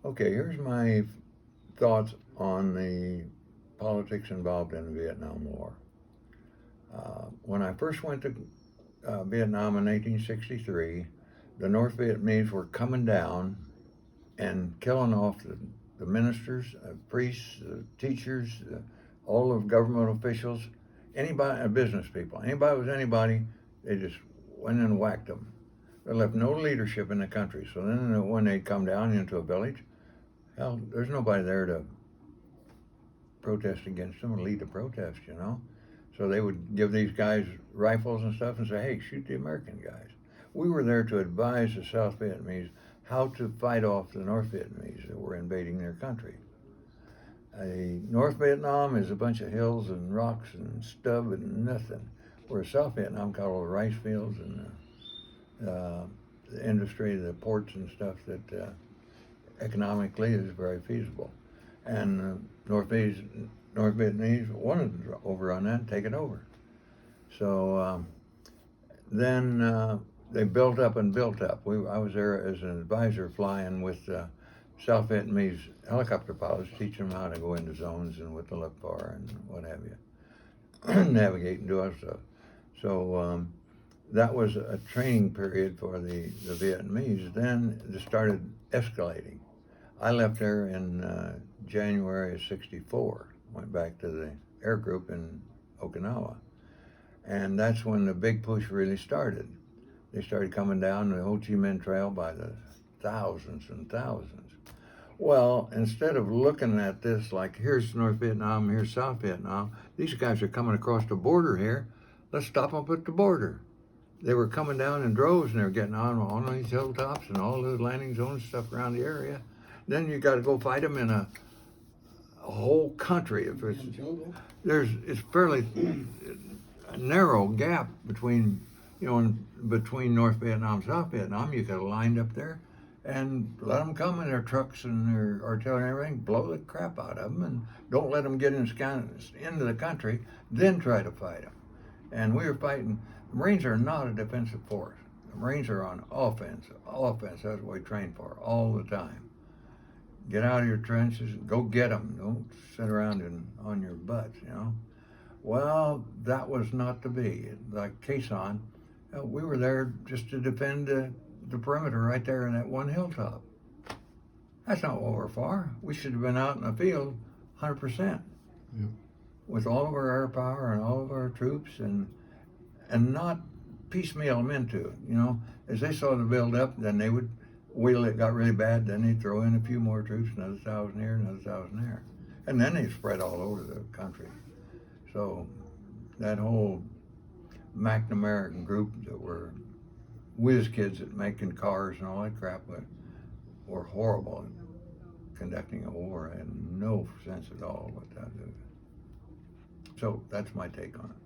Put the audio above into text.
Okay, here's my thoughts on the politics involved in the Vietnam War. When I first went to Vietnam in 1863, the North Vietnamese were coming down and killing off the ministers, priests, teachers, all of government officials, anybody, business people. Anybody was anybody, they just went and whacked them. They left no leadership in the country. So then when they come down into a village, hell, there's nobody there to protest against them or lead the protest, you know. So they would give these guys rifles and stuff and say, hey, shoot the American guys. We were there to advise the South Vietnamese how to fight off the North Vietnamese that were invading their country. North Vietnam is a bunch of hills and rocks and stub and nothing, whereas South Vietnam got all the rice fields and the industry, the ports and stuff that economically is very feasible. And North Vietnamese wanted to overrun that and take it over. So then they built up and built up. I was there as an advisor flying with South Vietnamese helicopter pilots, teaching them how to go into zones and what to look for and what have you, navigate and do other stuff. So that was a training period for the Vietnamese. Then it started escalating. I left there in January of '64, went back to the air group in Okinawa. And that's when the big push really started. They started coming down the Ho Chi Minh Trail by the thousands and thousands. Well, instead of looking at this like, here's North Vietnam, here's South Vietnam, these guys are coming across the border here, let's stop them at the border. They were coming down in droves and they were getting on these hilltops and all the landing zones and stuff around the area. Then you got to go fight them in a whole country. If it's fairly a narrow gap between, between North Vietnam and South Vietnam. You could have lined up there and let them come in their trucks and their artillery and everything, blow the crap out of them, and don't let them get into the country, then try to fight them. And we were fighting. The Marines are not a defensive force. The Marines are on offense. Offense, that's what we train for all the time. Get out of your trenches and go get them. Don't sit around on your butts, Well, that was not to be. Like Quezon, we were there just to defend the perimeter right there in that one hilltop. That's not what we're for. We should have been out in the field 100%. Yeah. With all of our air power and all of our troops and not piecemeal them into it, As they saw the build up, then they would wait it got really bad, then they'd throw in a few more troops, another 1,000 here, another 1,000 there. And then they spread all over the country. So that whole McNamara group that were whiz kids at making cars and all that crap were horrible at conducting a war and no sense at all what that is. So that's my take on it.